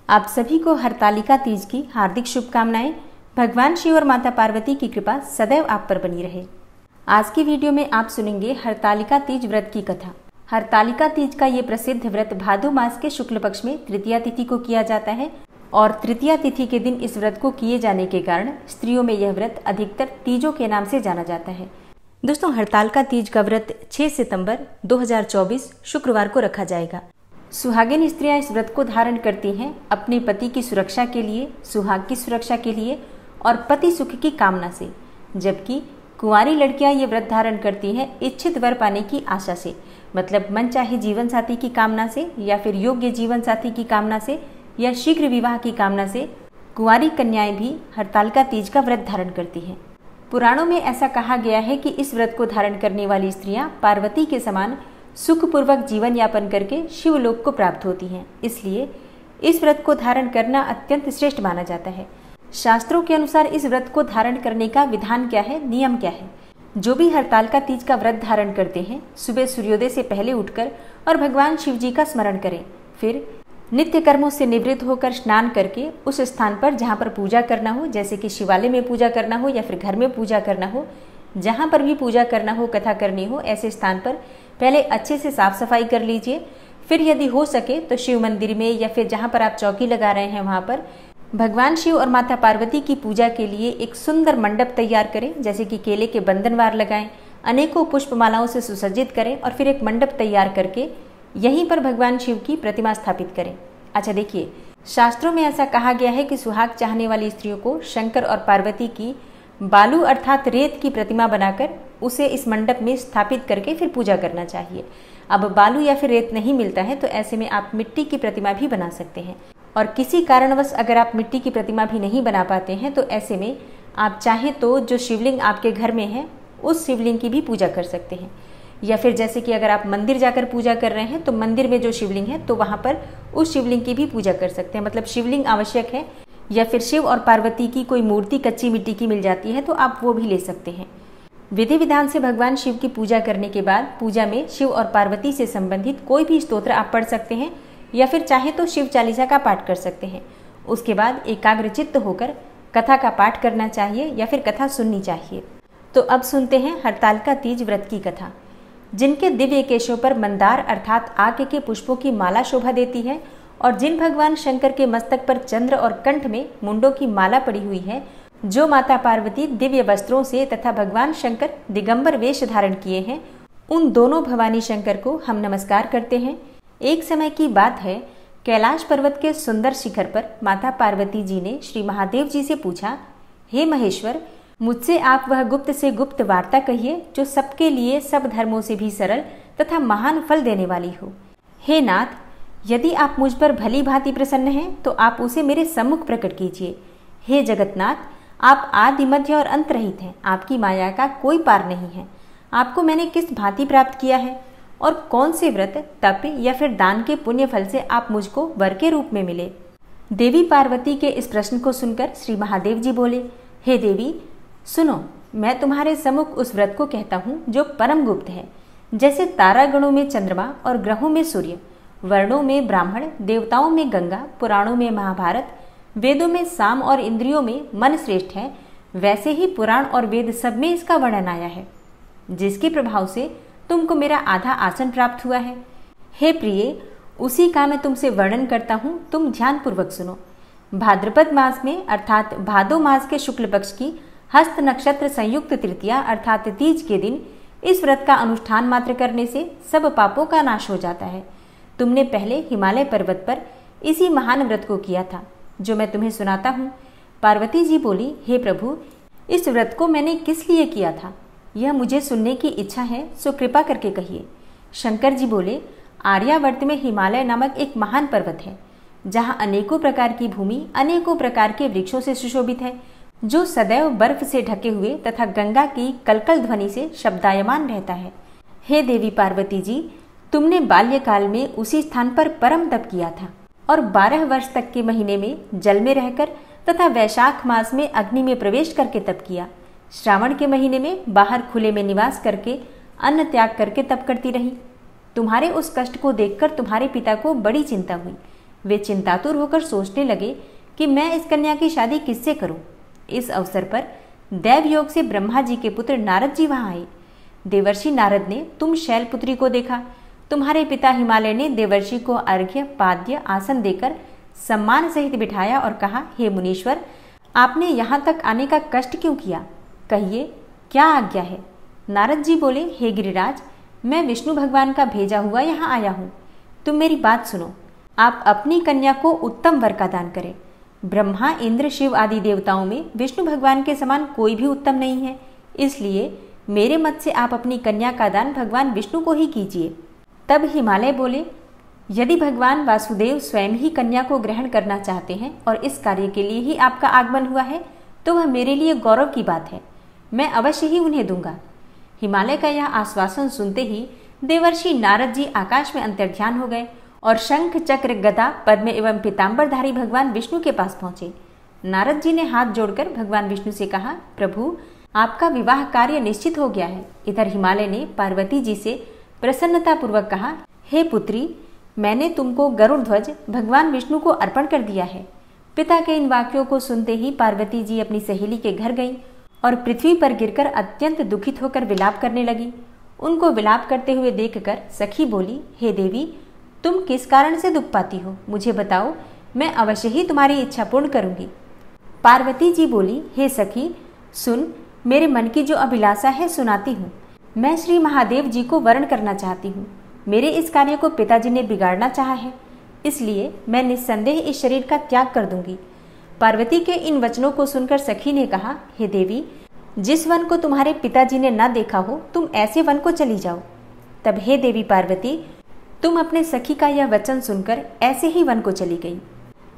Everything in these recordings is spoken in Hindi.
आप सभी को हरतालिका तीज की हार्दिक शुभकामनाएं। भगवान शिव और माता पार्वती की कृपा सदैव आप पर बनी रहे। आज की वीडियो में आप सुनेंगे हरतालिका तीज व्रत की कथा। हरतालिका तीज का ये प्रसिद्ध व्रत भादो मास के शुक्ल पक्ष में तृतीया तिथि को किया जाता है और तृतीया तिथि के दिन इस व्रत को किए जाने के कारण स्त्रियों में यह व्रत अधिकतर तीजों के नाम से जाना जाता है। दोस्तों, हरतालिका तीज का व्रत 6 सितंबर 2024 शुक्रवार को रखा जाएगा। सुहागिन स्त्रियां इस व्रत को धारण करती हैं अपने पति की सुरक्षा के लिए, सुहाग की सुरक्षा के लिए और पति सुख की कामना से, जबकि कुंवारी लड़कियां ये व्रत धारण करती हैं इच्छित वर पाने की आशा से, मतलब मनचाहे जीवन साथी की कामना से या फिर योग्य जीवन साथी की कामना से या शीघ्र विवाह की कामना से कुंवारी कन्याएं भी हरतालिका तीज का व्रत धारण करती हैं। पुराणों में ऐसा कहा गया है कि इस व्रत को धारण करने वाली स्त्रियां पार्वती के समान सुखपूर्वक जीवन यापन करके शिवलोक को प्राप्त होती हैं। इसलिए इस व्रत को धारण करना अत्यंत श्रेष्ठ माना जाता है। शास्त्रों के अनुसार इस व्रत को धारण करने का विधान क्या है, नियम क्या है? जो भी हरतालिका तीज का व्रत धारण करते हैं सुबह सूर्योदय से पहले उठकर और भगवान शिव जी का स्मरण करें, फिर नित्य कर्मों से निवृत्त होकर स्नान करके उस स्थान पर जहाँ पर पूजा करना हो, जैसे कि शिवालय में पूजा करना हो या फिर घर में पूजा करना हो, जहाँ पर भी पूजा करना हो, कथा करनी हो, ऐसे स्थान पर पहले अच्छे से साफ सफाई कर लीजिए। फिर यदि हो सके तो शिव मंदिर में या फिर जहाँ पर आप चौकी लगा रहे हैं वहाँ पर भगवान शिव और माता पार्वती की पूजा के लिए एक सुंदर मंडप तैयार करें, जैसे कि केले के बंधनवार लगाएं, अनेकों पुष्पमालाओं से सुसज्जित करें और फिर एक मंडप तैयार करके यहीं पर भगवान शिव की प्रतिमा स्थापित करें। अच्छा देखिए, शास्त्रों में ऐसा कहा गया है कि सुहाग चाहने वाली स्त्रियों को शंकर और पार्वती की बालू अर्थात रेत की प्रतिमा बनाकर उसे इस मंडप में स्थापित करके फिर पूजा करना चाहिए। अब बालू या फिर रेत नहीं मिलता है तो ऐसे में आप मिट्टी की प्रतिमा भी बना सकते हैं, और किसी कारणवश अगर आप मिट्टी की प्रतिमा भी नहीं बना पाते हैं तो ऐसे में आप चाहें तो जो शिवलिंग आपके घर में है उस शिवलिंग की भी पूजा कर सकते हैं, या फिर जैसे कि अगर आप मंदिर जाकर पूजा कर रहे हैं तो मंदिर में जो शिवलिंग है तो वहाँ पर उस शिवलिंग की भी पूजा कर सकते हैं। मतलब शिवलिंग आवश्यक है या फिर शिव और पार्वती की कोई मूर्ति कच्ची मिट्टी की मिल जाती है तो आप वो भी ले सकते हैं। विधि विधान से भगवान शिव की पूजा करने के बाद पूजा में शिव और पार्वती से संबंधित कोई भी स्तोत्र आप पढ़ सकते हैं या फिर चाहे तो शिव चालीसा का पाठ कर सकते हैं। उसके बाद एकाग्रचित्त होकर कथा का पाठ करना चाहिए या फिर कथा सुननी चाहिए। तो अब सुनते हैं हरतालिका तीज व्रत की कथा। जिनके दिव्य केशों पर मंदार अर्थात आक के पुष्पों की माला शोभा देती है और जिन भगवान शंकर के मस्तक पर चंद्र और कंठ में मुंडों की माला पड़ी हुई है, जो माता पार्वती दिव्य वस्त्रों से तथा भगवान शंकर दिगंबर वेश धारण किए हैं, उन दोनों भवानी शंकर को हम नमस्कार करते हैं। एक समय की बात है, कैलाश पर्वत के सुंदर शिखर पर माता पार्वती जी ने श्री महादेव जी से पूछा, हे महेश्वर, मुझसे आप वह गुप्त से गुप्त वार्ता कहिए जो सबके लिए सब धर्मों से भी सरल तथा महान फल देने वाली हो। हे नाथ, यदि आप मुझ पर भली भांति प्रसन्न हैं तो आप उसे मेरे सम्मुख प्रकट कीजिए। हे जगतनाथ, आप आदि मध्य और अंत रहित हैं, आपकी माया का कोई पार नहीं है। आपको मैंने किस भांति प्राप्त किया है और कौन से व्रत, तप या फिर दान के पुण्य फल से आप मुझको वर के रूप में मिले? देवी पार्वती के इस प्रश्न को सुनकर श्री महादेव जी बोले, हे देवी सुनो, मैं तुम्हारे सम्मुख उस व्रत को कहता हूँ जो परम गुप्त है। जैसे तारागणों में चंद्रमा और ग्रहों में सूर्य, वर्णों में ब्राह्मण, देवताओं में गंगा, पुराणों में महाभारत, वेदों में साम और इंद्रियों में मन श्रेष्ठ है, वैसे ही पुराण और वेद सब में इसका वर्णन आया है, जिसके प्रभाव से तुमको मेरा आधा आसन प्राप्त हुआ है। हे प्रिय, उसी का मैं तुमसे वर्णन करता हूँ, तुम ध्यान पूर्वक सुनो। भाद्रपद मास में अर्थात भादो मास के शुक्ल पक्ष की हस्त नक्षत्र संयुक्त तृतीया अर्थात तीज के दिन इस व्रत का अनुष्ठान मात्र करने से सब पापों का नाश हो जाता है। तुमने पहले हिमालय पर्वत पर इसी महान व्रत को किया था जो मैं तुम्हें सुनाता हूँ। पार्वती जी बोली, हे प्रभु, इस व्रत को मैंने किस लिए किया था यह मुझे सुनने की इच्छा है, सो कृपा करके कहिए। शंकर जी बोले, आर्यावर्त में हिमालय नामक एक महान पर्वत है जहाँ अनेकों प्रकार की भूमि अनेकों प्रकार के वृक्षों से सुशोभित है, जो सदैव बर्फ से ढके हुए तथा गंगा की कलकल ध्वनि से शब्दायमान रहता है। हे देवी पार्वती जी, तुमने बाल्यकाल में उसी स्थान पर परम तप किया था और 12 वर्ष तक के महीने में जल में रहकर तथा वैशाख मास में अग्नि में प्रवेश करके तप किया। श्रावण के महीने में बाहर खुले में निवास करके अन्न त्याग करके तप करती रही। तुम्हारे उस कष्ट को देखकर तुम्हारे पिता को बड़ी चिंता हुई। वे चिंतातुर होकर सोचने लगे कि मैं इस कन्या की शादी किससे करूं। इस अवसर पर दैवयोग से ब्रह्मा जी के पुत्र नारद जी वहां आए। देवर्षि नारद ने तुम शैलपुत्री को देखा। तुम्हारे पिता हिमालय ने देवर्षि को अर्घ्य पाद्य आसन देकर सम्मान सहित बिठाया और कहा, हे मुनीश्वर, आपने यहाँ तक आने का कष्ट क्यों किया? कहिए, क्या आज्ञा है? नारद जी बोले, हे गिरिराज, मैं विष्णु भगवान का भेजा हुआ यहाँ आया हूँ। तुम मेरी बात सुनो। आप अपनी कन्या को उत्तम वर का दान करें। ब्रह्मा, इंद्र, शिव आदि देवताओं में विष्णु भगवान के समान कोई भी उत्तम नहीं है। इसलिए मेरे मत से आप अपनी कन्या का दान भगवान विष्णु को ही कीजिए। तब हिमालय बोले, यदि भगवान वासुदेव स्वयं ही कन्या को ग्रहण करना चाहते हैं और इस कार्य के लिए ही आपका आगमन हुआ है, तो वह मेरे लिए गौरव की बात है। मैं अवश्य ही उन्हें दूंगा। हिमालय का यह आश्वासन सुनते ही देवर्षि नारद जी आकाश में अंतर्ध्यान हो गए और शंख, चक्र, गदा, पद्म एवं पीताम्बरधारी भगवान विष्णु के पास पहुंचे। नारद जी ने हाथ जोड़कर भगवान विष्णु से कहा, प्रभु, आपका विवाह कार्य निश्चित हो गया है। इधर हिमालय ने पार्वती जी से प्रसन्नता पूर्वक कहा, हे पुत्री, मैंने तुमको गरुड़ ध्वज भगवान विष्णु को अर्पण कर दिया है। पिता के इन वाक्यों को सुनते ही पार्वती जी अपनी सहेली के घर गईं और पृथ्वी पर गिरकर अत्यंत दुखित होकर विलाप करने लगी। उनको विलाप करते हुए देखकर सखी बोली, हे देवी, तुम किस कारण से दुख पाती हो? मुझे बताओ, मैं अवश्य ही तुम्हारी इच्छा पूर्ण करूंगी। पार्वती जी बोली, हे सखी, सुन, मेरे मन की जो अभिलाषा है सुनाती हूँ। मैं श्री महादेव जी को वरण करना चाहती हूँ। मेरे इस कार्य को पिताजी ने बिगाड़ना चाहा है, इसलिए मैं निस्संदेह इस शरीर का त्याग कर दूंगी। पार्वती के इन वचनों को सुनकर सखी ने कहा, हे देवी, जिस वन को तुम्हारे पिताजी ने न देखा हो, तुम ऐसे वन को चली जाओ। तब हे देवी पार्वती, तुम अपने सखी का यह वचन सुनकर ऐसे ही वन को चली गई।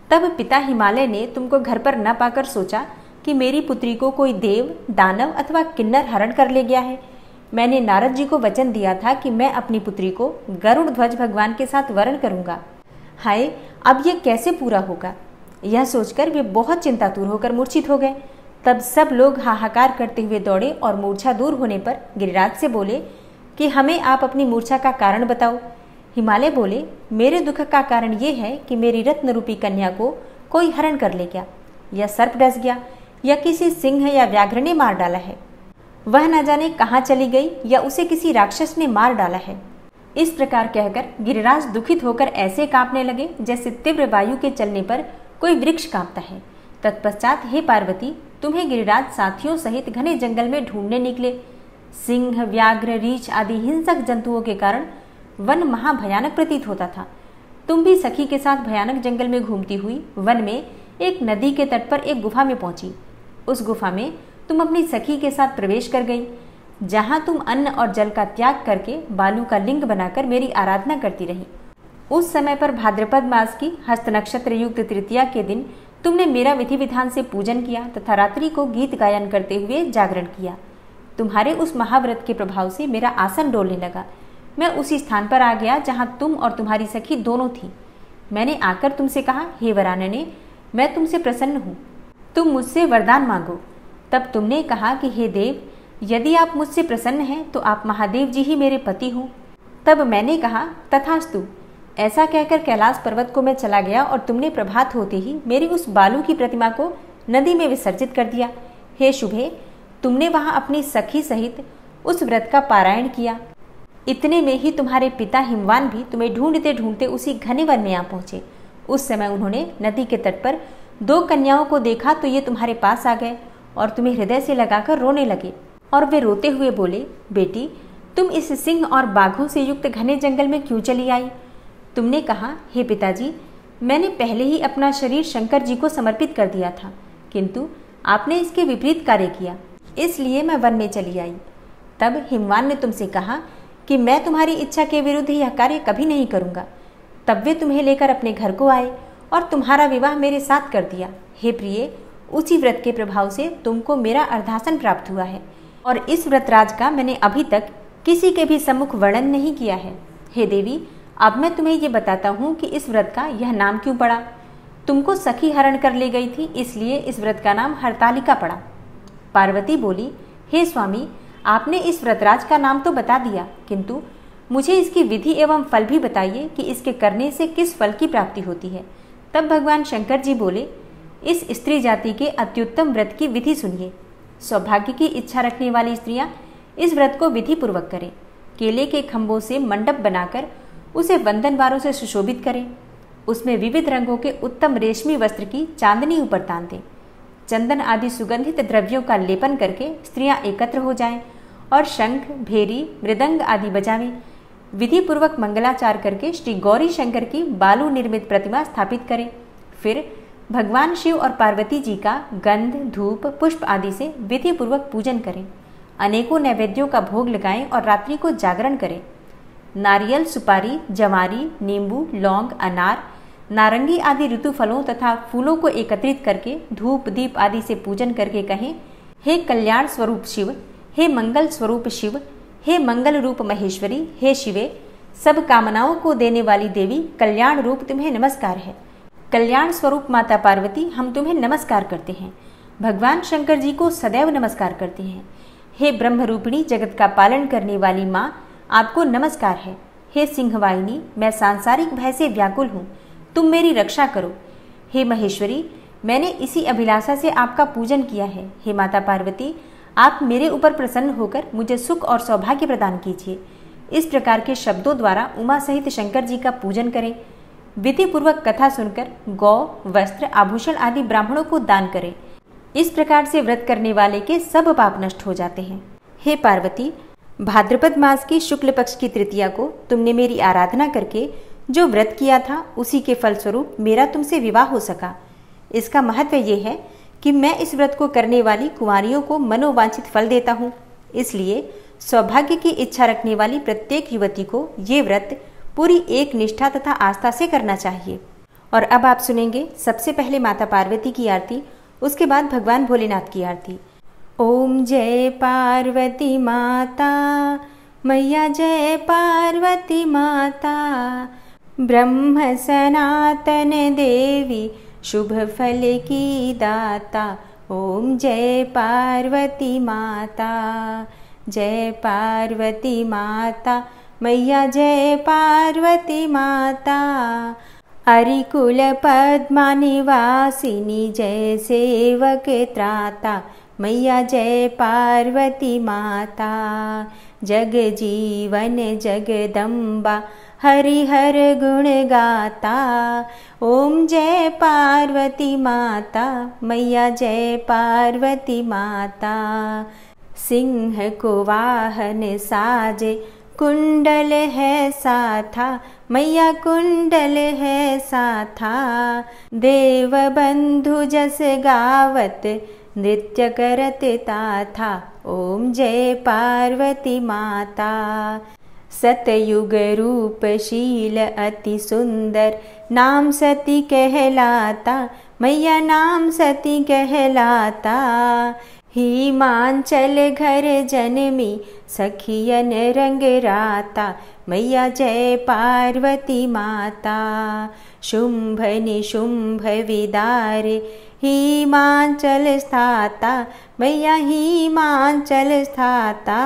तब पिता हिमालय ने तुमको घर पर न पाकर सोचा कि मेरी पुत्री को कोई देव, दानव अथवा किन्नर हरण कर ले गया है। मैंने नारद जी को वचन दिया था कि मैं अपनी पुत्री को गरुड़ ध्वज भगवान के साथ वरण करूंगा। हाय, अब यह कैसे पूरा होगा? यह सोचकर वे बहुत चिंतातुर होकर मूर्छित हो गए। तब सब लोग हाहाकार करते हुए दौड़े और मूर्छा दूर होने पर गिरिराज से बोले कि हमें आप अपनी मूर्छा का कारण बताओ। हिमालय बोले, मेरे दुख का कारण ये है कि मेरी रत्न रूपी कन्या को कोई हरण कर ले गया, या सर्प डस गया, या किसी सिंह या व्याघ्र ने मार डाला है। वह न जाने कहाँ चली गई, या उसे किसी राक्षस ने मार डाला है। इस प्रकार कहकर गिरिराज दुखित होकर ऐसे कांपने लगे जैसे तीव्र वायु के चलने पर कोई वृक्ष कांपता है। तत्पश्चात हे पार्वती, तुम्हें गिरिराज साथियों सहित घने जंगल में ढूंढने निकले। सिंह, व्याघ्र, रीछ आदि हिंसक जंतुओं के कारण वन महाभयानक प्रतीत होता था। तुम भी सखी के साथ भयानक जंगल में घूमती हुई वन में एक नदी के तट पर एक गुफा में पहुंची। उस गुफा में तुम अपनी सखी के साथ प्रवेश कर गई, जहां तुम अन्न और जल का त्याग करके बालू का लिंग बनाकर मेरी आराधना करती रही। उस समय पर भाद्रपद मास की हस्त नक्षत्र युक्त तृतीया के दिन तुमने मेरा विधि विधान से पूजन किया तथा रात्रि को गीत गायन करते हुए जागरण किया। तुम्हारे उस महाव्रत के प्रभाव से मेरा आसन डोलने लगा। मैं उसी स्थान पर आ गया जहां तुम और तुम्हारी सखी दोनों थी। मैंने आकर तुमसे कहा, हे वरानने, मैं तुमसे प्रसन्न हूँ, तुम मुझसे वरदान मांगो। तब तुमने कहा कि हे देव, यदि आप मुझसे प्रसन्न हैं तो आप महादेव जी ही मेरे पति हो। तब मैंने कहा, तथास्तु। ऐसा कहकर कैलाश पर्वत को मैं चला गया और तुमने प्रभात होते ही मेरी उस बालू की प्रतिमा को नदी में विसर्जित कर दिया। हे शुभे, तुमने वहां अपनी सखी सहित उस व्रत का पारायण किया। इतने में ही तुम्हारे पिता हिमवान भी तुम्हें ढूंढते ढूंढते उसी घने वन में आ पहुंचे। उस समय उन्होंने नदी के तट पर 2 कन्याओं को देखा तो ये तुम्हारे पास आ गए और तुम्हें हृदय से लगाकर रोने लगे। और वे रोते हुए बोले, बेटी, तुम इस सिंह और बाघों से युक्त घने जंगल में क्यों चली आई? तुमने कहा, हे पिताजी, मैंने पहले ही अपना शरीर शंकर जी को समर्पित कर दिया था, किंतु आपने इसके विपरीत कार्य किया, इसलिए मैं वन में चली आई। तब हिमवान ने तुमसे कहा कि मैं तुम्हारी इच्छा के विरुद्ध यह कार्य कभी नहीं करूंगा। तब वे तुम्हें लेकर अपने घर को आए और तुम्हारा विवाह मेरे साथ कर दिया। हे प्रिय, उसी व्रत के प्रभाव से तुमको मेरा अर्धासन प्राप्त हुआ है और इस व्रतराज का मैंने अभी तक किसी के भी सम्मुख वर्णन नहीं किया है। हे देवी, अब मैं तुम्हें ये बताता हूँ कि इस व्रत का यह नाम क्यों पड़ा। तुमको सखी हरण कर ले गई थी, इसलिए इस व्रत का नाम हरतालिका पड़ा। पार्वती बोली, हे स्वामी, आपने इस व्रतराज का नाम तो बता दिया, किंतु मुझे इसकी विधि एवं फल भी बताइए कि इसके करने से किस फल की प्राप्ति होती है। तब भगवान शंकर जी बोले, इस स्त्री जाति के अत्युत्तम व्रत की विधि सुनिए। सौभाग्य की इच्छा रखने वाली स्त्रियां इस व्रत को विधि पूर्वक करें। केले के खंभों से मंडप बनाकर उसे वंदनवारों से सुशोभित करें। उसमें विविध रंगों के उत्तम रेशमी वस्त्र की चांदनी ऊपर तान दें। चंदन आदि सुगंधित द्रव्यों का लेपन करके स्त्रियां एकत्र हो जाएं और शंख, भेरी, मृदंग आदि बजावें। विधि पूर्वक मंगलाचार करके श्री गौरी शंकर की बालू निर्मित प्रतिमा स्थापित करें। फिर भगवान शिव और पार्वती जी का गंध, धूप, पुष्प आदि से विधि पूर्वक पूजन करें। अनेकों नैवेद्यों का भोग लगाएं और रात्रि को जागरण करें। नारियल, सुपारी, जवारी, नींबू, लौंग, अनार, नारंगी आदि ऋतु फलों तथा फूलों को एकत्रित करके धूप, दीप आदि से पूजन करके कहें, हे कल्याण स्वरूप शिव, हे मंगल स्वरूप शिव, हे मंगल रूप महेश्वरी, हे शिवे, सब कामनाओं को देने वाली देवी, कल्याण रूप तुम्हें नमस्कार है। कल्याण स्वरूप माता पार्वती, हम तुम्हें नमस्कार करते हैं। भगवान शंकर जी को सदैव नमस्कार करते हैं। हे ब्रह्म रूपिणी, जगत का पालन करने वाली माँ, आपको नमस्कार है। हे सिंहवाहिनी, मैं सांसारिक भय से व्याकुल हूँ, तुम मेरी रक्षा करो। हे महेश्वरी, मैंने इसी अभिलाषा से आपका पूजन किया है। हे माता पार्वती, आप मेरे ऊपर प्रसन्न होकर मुझे सुख और सौभाग्य प्रदान कीजिए। इस प्रकार के शब्दों द्वारा उमा सहित शंकर जी का पूजन करें। विधि पूर्वक कथा सुनकर गौ, वस्त्र, आभूषण आदि ब्राह्मणों को दान करें। इस प्रकार से व्रत करने वाले के सब पाप नष्ट हो जाते हैं। हे पार्वती, भाद्रपद मास की शुक्ल पक्ष की तृतीया को तुमने मेरी आराधना करके जो व्रत किया था, उसी के फलस्वरूप मेरा तुमसे विवाह हो सका। इसका महत्व ये है कि मैं इस व्रत को करने वाली कुंवारियों को मनोवांछित फल देता हूँ। इसलिए सौभाग्य की इच्छा रखने वाली प्रत्येक युवती को ये व्रत पूरी एक निष्ठा तथा आस्था से करना चाहिए। और अब आप सुनेंगे सबसे पहले माता पार्वती की आरती, उसके बाद भगवान भोलेनाथ की आरती। ओम जय पार्वती माता, मैया जय पार्वती माता, ब्रह्म सनातन देवी, शुभ फल की दाता। ओम जय पार्वती माता, जय पार्वती माता, मैया जय पार्वती माता। अरिकुल पद्मा निवासिनी, जय सेवक त्राता, मैया जय पार्वती माता। जग जीवन जगदम्बा, हरिहर गुण गाता। ओम जय पार्वती माता, मैया जय पार्वती माता। सिंह को वाहन साजे, कुंडल है साथा, मैया कुंडल है साथा। देव बंधु जस गावत, नृत्य करत ताथा। ओम जय पार्वती माता। सतयुग रूप शील अति सुंदर, नाम सती कहलाता, मैया नाम सती कहलाता। हिमांचल घर जनमी, सखियन रंग राता, मैया जय पार्वती माता। शुंभ निशुंभ विदारे, हिमांचल स्थाता, मैया हिमांचल स्थाता।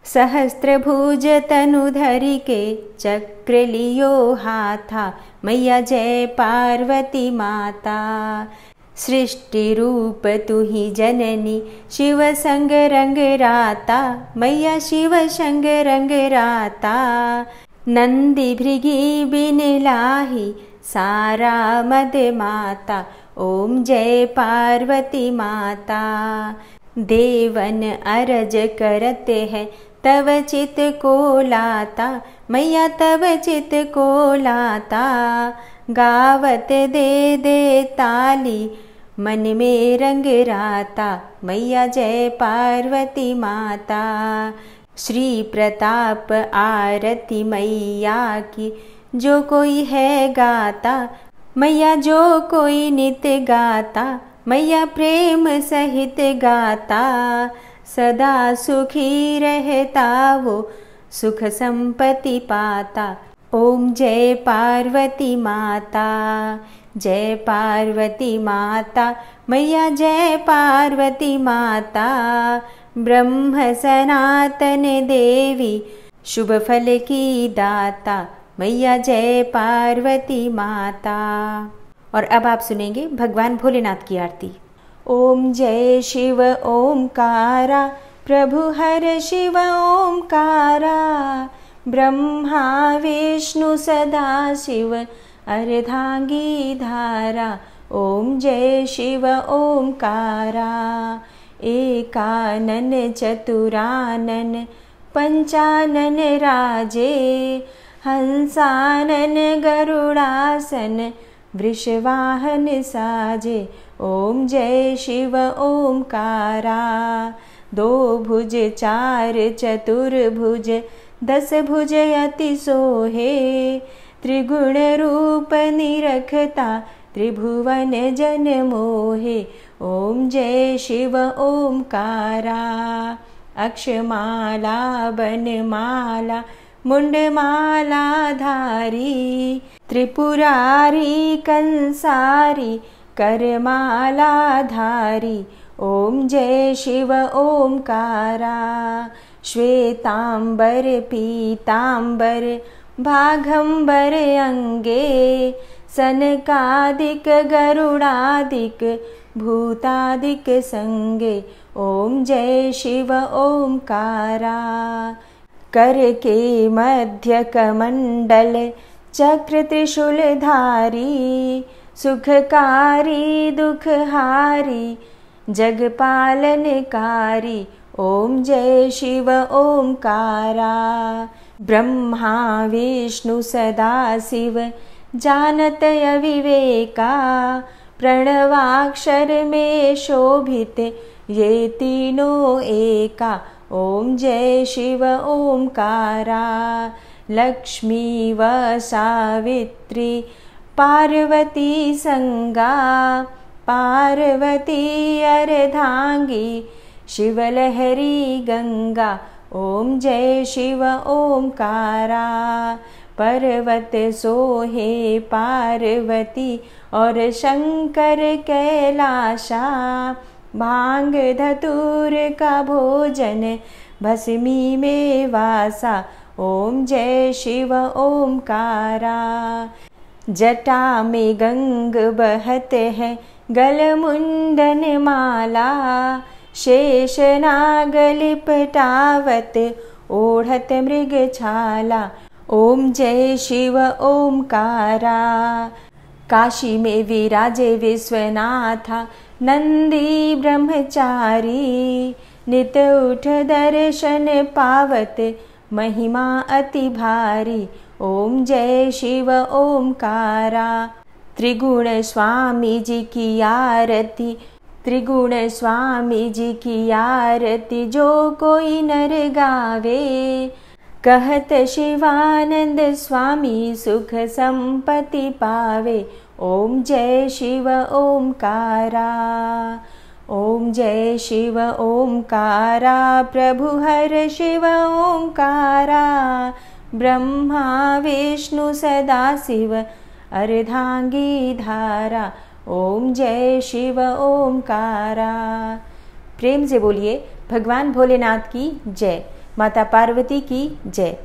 सहस्त्रभुज तनु धरि के, चक्र लियो हाथा, मैया जय पार्वती माता। सृष्टि रूप तू ही जननी, शिव संग रंग राता, मैया शिव संग रंग राता। नंदी भृगी बिन लाही, सारा मद माता। ओम जय पार्वती माता। देवन अरज करते हैं, तव चित को लाता, मैया तव चित को लाता। गावत दे दे ताली, मन में रंग राता, मैया जय पार्वती माता। श्री प्रताप आरती मैया की, जो कोई है गाता, मैया जो कोई नित्य गाता, मैया प्रेम सहित गाता। सदा सुखी रहता वो, सुख संपत्ति पाता। ओम जय पार्वती माता, जय पार्वती माता, मैया जय पार्वती माता। ब्रह्म सनातन देवी, शुभ फल की दाता, मैया जय पार्वती माता। और अब आप सुनेंगे भगवान भोलेनाथ की आरती। ओम जय शिव ओमकारा, प्रभु हर शिव ओमकारा, ब्रह्मा विष्णु सदा शिव अर्धांगी धारा। ओम जय शिव ओमकारा, एकानन चतुरानन पंचानन राजे, हंसानन गरुड़ासन वृषवाहन साजे। ओम जय शिव ओमकारा, दो भुज चार चतुर्भुज दस भुज अति सोहे, त्रिगुण रूप निरखता त्रिभुवन जन मोहे। ओम जय शिव ओमकारा, अक्षमाला बनमाला मुंडमाला धारी, त्रिपुरारी कंसारी करमाला धारी। ओम जय शिव ओमकारा, श्वेतांबर पीतांबर भागंबर अंगे, सनकादिक गरुड़ादिक भूतादिक संगे। ओम जय शिव ओमकारा, कर के मध्य कमंडल चक्र त्रिशूलधारी, सुखकारी दुखहारी जगपालनकारी। ओम जय शिव ओमकारा, ब्रह्मा विष्णु सदा शिव जानत अविवेका, प्रणवाक्षर में शोभित ये तीनों एका। ओम जय शिव ओमकारा, लक्ष्मी व सावित्री पार्वती संगा, पार्वती अर्धांगी शिवलहरी गंगा। ओम जय शिव ओमकारा, पर्वत सोहे पार्वती और शंकर कैलाशा, भांग धतूर का भोजन भस्मी में वासा। ओम जय शिव ओमकारा, जटा में गंग बहत है गल मुंडन माला, शेष नाग लिपटावत ओढ़त मृग छाला। ओम जय शिव ओमकारा, काशी में विराजे विश्वनाथा नंदी ब्रह्मचारी, नित उठ दर्शन पावत महिमा अति भारी। ओम जय शिव ओमकारा, त्रिगुण स्वामी जी की आरती, त्रिगुण स्वामी जी की आरती जो कोई नर गावे, कहत शिवानंद स्वामी सुख संपत्ति पावे। ओम जय शिव ओमकारा, ओम जय शिव ओमकारा, प्रभु हर शिव ओमकारा, ब्रह्मा विष्णु सदा शिव अर्धांगी धारा। ओम जय शिव ओमकारा। प्रेम से बोलिए भगवान भोलेनाथ की जय, माता पार्वती की जय।